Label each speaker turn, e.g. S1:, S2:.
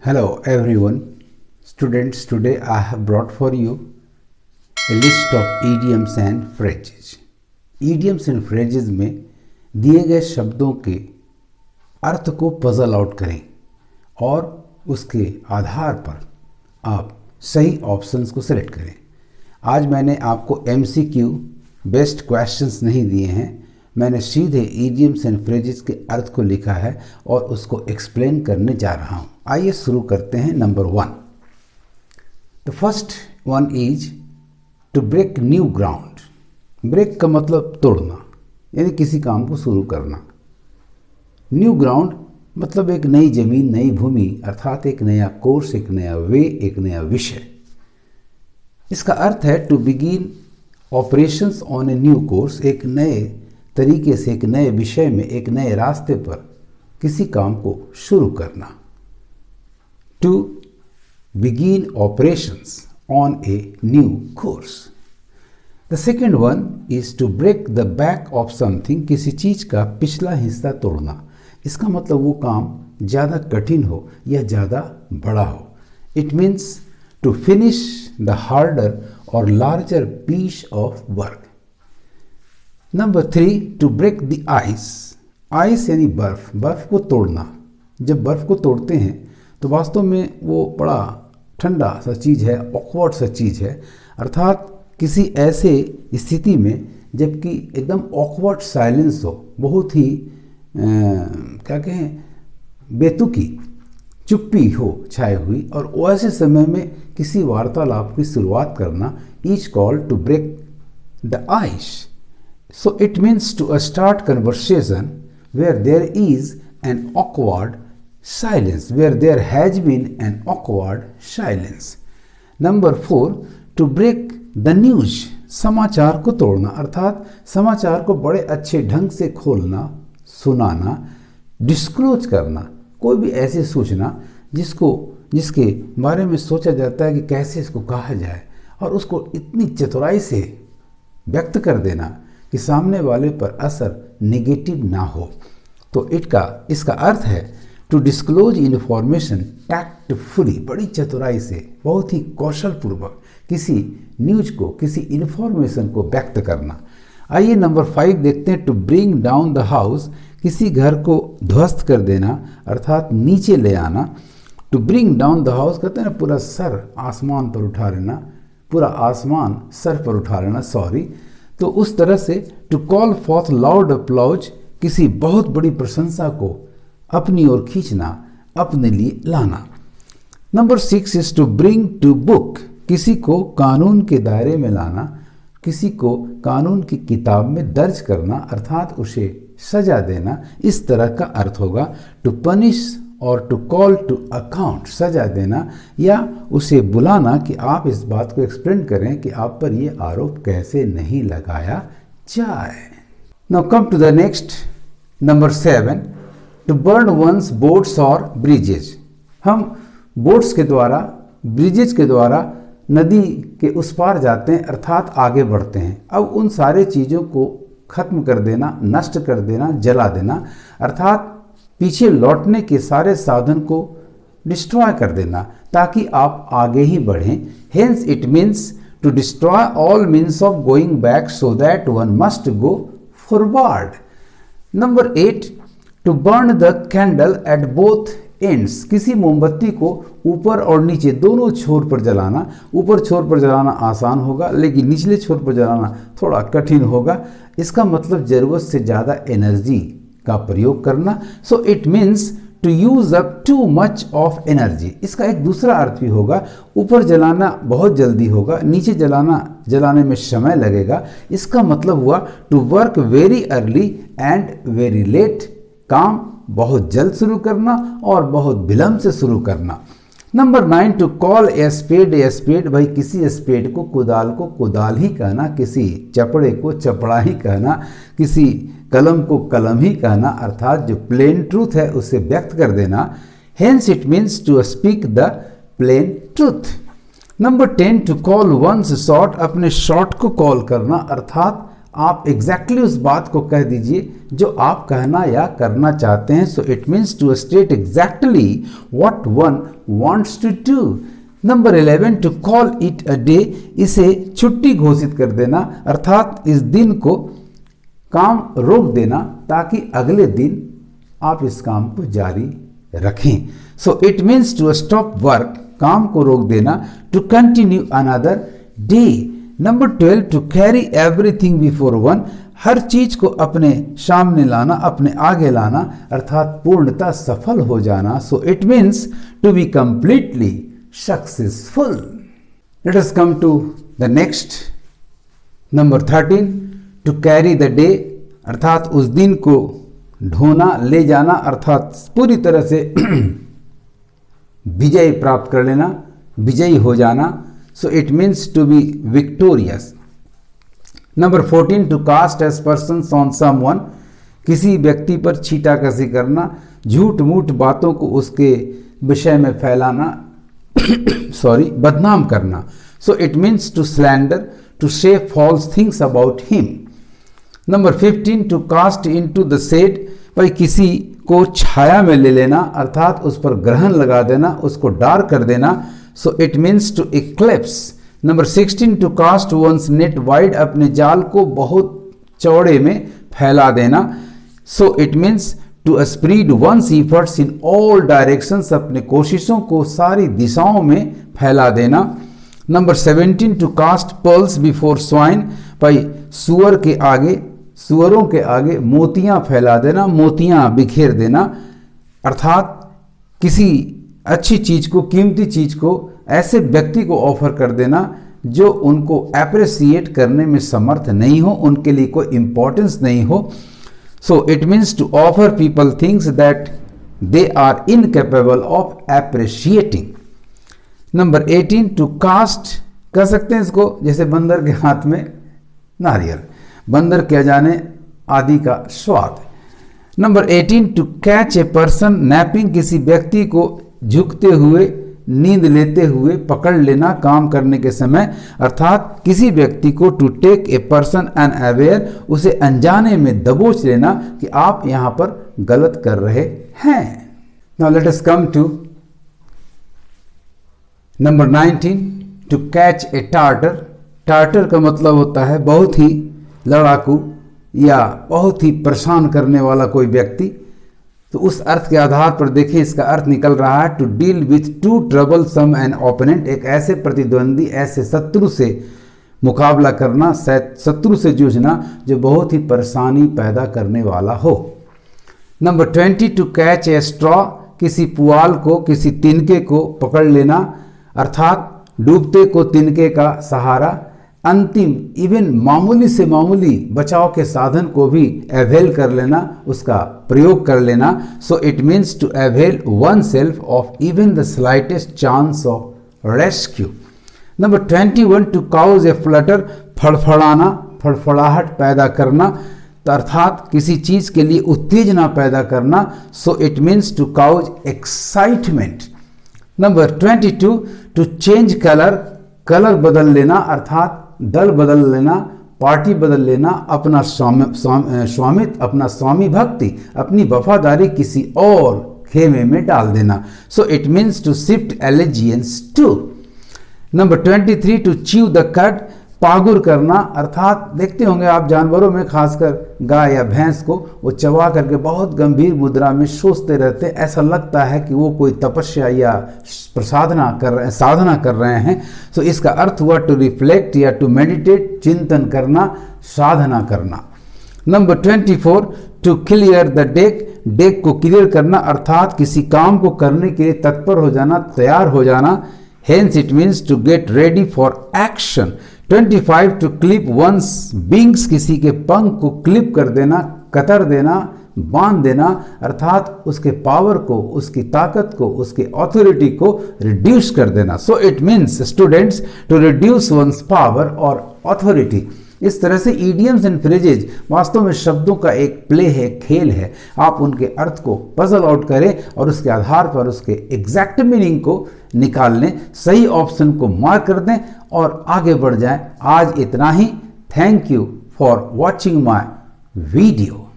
S1: Hello everyone. Students, today I have brought for you a list of idioms and phrases. Idioms and phrases में दिए गए शब्दों के अर्थ को पजल आउट करें और उसके आधार पर आप सही ऑप्शंस को सेलेक्ट करें। आज मैंने आपको MCQ बेस्ड क्वेश्चंस नहीं दिए हैं, मैंने सीधे idioms एंड phrases के अर्थ को लिखा है और उसको एक्सप्लेन करने जा रहा हूँ। आइए शुरू करते हैं। Number 1, the first one is to break new ground. Break का मतलब तोड़ना, यानी किसी काम को शुरू करना। न्यू ग्राउंड मतलब एक नई जमीन, नई भूमि, अर्थात एक नया कोर्स, एक नया वे, एक नया विषय। इसका अर्थ है to begin operations on a new course, एक नए तरीके से, एक नए विषय में, एक नए रास्ते पर किसी काम को शुरू करना। To begin operations on a new course. The second one is to break the back of something, किसी चीज का पिछला हिस्सा तोड़ना। इसका मतलब वो काम ज़्यादा कठिन हो या ज़्यादा बड़ा हो। It means to finish the harder और larger piece of work. Number 3, to break the ice. Ice यानी बर्फ, बर्फ को तोड़ना। जब बर्फ को तोड़ते हैं तो वास्तव में वो बड़ा ठंडा सा चीज़ है, ऑकवर्ड सा चीज़ है, अर्थात किसी ऐसे स्थिति में जबकि एकदम ऑकवर्ड साइलेंस हो, बहुत ही क्या कहें, बेतुकी चुप्पी हो छाई हुई, और वैसे समय में किसी वार्तालाप की शुरुआत करना is called to break the ice. So it means to start conversation where there is an awkward silence, where there has been an awkward silence. Number 4, to break the news. समाचार को तोड़ना, अर्थात समाचार को बड़े अच्छे ढंग से खोलना, सुनाना, डिस्क्लोज करना। कोई भी ऐसी सूचना जिसके बारे में सोचा जाता है कि कैसे इसको कहा जाए, और उसको इतनी चतुराई से व्यक्त कर देना कि सामने वाले पर असर नेगेटिव ना हो। तो इसका अर्थ है टू डिस्क्लोज इन्फॉर्मेशन टैक्टफुली, बड़ी चतुराई से, बहुत ही कौशल पूर्वक किसी न्यूज को, किसी इन्फॉर्मेशन को व्यक्त करना। आइए नंबर 5 देखते हैं। To bring down the house, किसी घर को ध्वस्त कर देना, अर्थात नीचे ले आना। To bring down the house कहते हैं ना, पूरा सर आसमान पर उठा लेना, पूरा आसमान सर पर उठा लेना, सॉरी। तो उस तरह से to call forth loud applause, किसी बहुत बड़ी प्रशंसा को अपनी ओर खींचना, अपने लिए लाना। Number 6 is to bring to book, किसी को कानून के दायरे में लाना, किसी को कानून की किताब में दर्ज करना, अर्थात उसे सजा देना। इस तरह का अर्थ होगा टू पनिश और टू कॉल टू अकाउंट, सजा देना या उसे बुलाना कि आप इस बात को एक्सप्लेन करें कि आप पर ये आरोप कैसे नहीं लगाया जाए। Now come to the next, number 7, to burn one's boats और ब्रिजेज। हम बोट्स के द्वारा, ब्रिजेज के द्वारा नदी के उस पार जाते हैं, अर्थात आगे बढ़ते हैं। अब उन सारे चीज़ों को खत्म कर देना, नष्ट कर देना, जला देना, अर्थात पीछे लौटने के सारे साधन को डिस्ट्रॉय कर देना ताकि आप आगे ही बढ़ें। Hence it means to destroy all means of going back so that one must go forward. Number 8, to burn the candle at both ends, किसी मोमबत्ती को ऊपर और नीचे दोनों छोर पर जलाना। ऊपर छोर पर जलाना आसान होगा, लेकिन निचले छोर पर जलाना थोड़ा कठिन होगा। इसका मतलब ज़रूरत से ज़्यादा एनर्जी का प्रयोग करना। So it means to use up too much of energy. इसका एक दूसरा अर्थ भी होगा, ऊपर जलाना बहुत जल्दी होगा, नीचे जलाने में समय लगेगा। इसका मतलब हुआ to work very early and very late, काम बहुत जल्द शुरू करना और बहुत विलंब से शुरू करना। Number 9, to call a spade. भाई किसी स्पेड को कुदाल ही कहना, किसी चपड़े को चपड़ा ही कहना, किसी कलम को कलम ही कहना, अर्थात जो प्लेन ट्रूथ है उसे व्यक्त कर देना। Hence it means to speak the plain truth. Number 10, to call one's shot, अपने शॉट को कॉल करना, अर्थात आप एग्जैक्टली उस बात को कह दीजिए जो आप कहना या करना चाहते हैं। So it means to state exactly what one wants to do. Number 11 to call it a day, इसे छुट्टी घोषित कर देना, अर्थात इस दिन को काम रोक देना ताकि अगले दिन आप इस काम को जारी रखें। So it means to stop work, काम को रोक देना, to continue another day. Number 12 to carry everything before one, हर चीज को अपने सामने लाना, अपने आगे लाना, अर्थात पूर्णतः सफल हो जाना। So it means to be completely successful. Let us come to the next number 13 to carry the day, अर्थात उस दिन को ढोना, ले जाना, अर्थात पूरी तरह से विजय प्राप्त कर लेना, विजयी हो जाना। So it means to be victorious. Number 14 to cast aspersions on someone, किसी व्यक्ति पर छींटाकशी करना, झूठ मूठ बातों को उसके विषय में फैलाना बदनाम करना। So it means to slander, to say false things about him. Number 15 to cast into the shade, भाई किसी को छाया में ले लेना, अर्थात उस पर ग्रहण लगा देना, उसको डार्क कर देना। So it means to eclipse. Number 16 to cast one's net wide, अपने जाल को बहुत चौड़े में फैला देना। So it means to spread one's efforts in all directions, अपने कोशिशों को सारी दिशाओं में फैला देना। Number 17 to cast pearls before swine, भाई सुअरों के आगे मोतियां फैला देना, मोतियां बिखेर देना, अर्थात किसी अच्छी चीज को, कीमती चीज को ऐसे व्यक्ति को ऑफर कर देना जो उनको एप्रिसिएट करने में समर्थ नहीं हो, उनके लिए कोई इंपॉर्टेंस नहीं हो। So it means to offer people things that they are incapable of appreciating. Number 18 to cast, कह सकते हैं इसको जैसे बंदर के हाथ में नारियल, बंदर क्या जाने आदि का स्वाद। Number 18 to catch a person napping, किसी व्यक्ति को झुकते हुए, नींद लेते हुए पकड़ लेना काम करने के समय, अर्थात किसी व्यक्ति को to take a person unaware, उसे अनजाने में दबोच लेना कि आप यहां पर गलत कर रहे हैं। Now let us come to number 19 to catch a tartar. Tartar का मतलब होता है बहुत ही लड़ाकू या बहुत ही परेशान करने वाला कोई व्यक्ति। तो उस अर्थ के आधार पर देखिए इसका अर्थ निकल रहा है to deal with to troublesome an opponent, एक ऐसे प्रतिद्वंदी, ऐसे शत्रु से मुकाबला करना, शत्रु से जूझना जो बहुत ही परेशानी पैदा करने वाला हो। Number 20 to catch a straw, किसी पुआल को, किसी तिनके को पकड़ लेना, अर्थात डूबते को तिनके का सहारा। अंतिम इवन मामूली से मामूली बचाव के साधन को भी अवेल कर लेना, उसका प्रयोग कर लेना। So it means to avail one self of even the slightest chance of rescue. Number 21 to cause a flutter, फड़फड़ाना, फड़फड़ाहट पैदा करना, अर्थात किसी चीज के लिए उत्तेजना पैदा करना। So it means to cause excitement. Number 22 to change colour, colour बदल लेना, अर्थात दल बदल लेना, पार्टी बदल लेना, अपना स्वामित्व, अपना स्वामी भक्ति, अपनी वफादारी किसी और खेमे में डाल देना। So it means to shift allegiance to. Number 23 to chew the cud, पागुर करना, अर्थात देखते होंगे आप जानवरों में, खासकर गाय या भैंस को वो चबा करके बहुत गंभीर मुद्रा में सोचते रहते, ऐसा लगता है कि वो कोई तपस्या या साधना कर रहे हैं। सो इसका अर्थ हुआ टू रिफ्लेक्ट या टू मेडिटेट, चिंतन करना, साधना करना। Number 24 to clear the deck, deck को क्लियर करना, अर्थात किसी काम को करने के लिए तत्पर हो जाना, तैयार हो जाना। Hence it means to get ready for action. 25 to clip one's wings, किसी के पंख को क्लिप कर देना, कतर देना, बांध देना, अर्थात उसके पावर को, उसकी ताकत को, उसकी ऑथोरिटी को रिड्यूस कर देना। So it means students to reduce one's power और ऑथोरिटी। इस तरह से ईडियम्स एंड फ्रेजेज वास्तव में शब्दों का एक प्ले है, खेल है। आप उनके अर्थ को पजल आउट करें और उसके आधार पर उसके एग्जैक्ट मीनिंग को निकाल लें, सही ऑप्शन को मार्क कर दें और आगे बढ़ जाएं। आज इतना ही। Thank you for watching my video.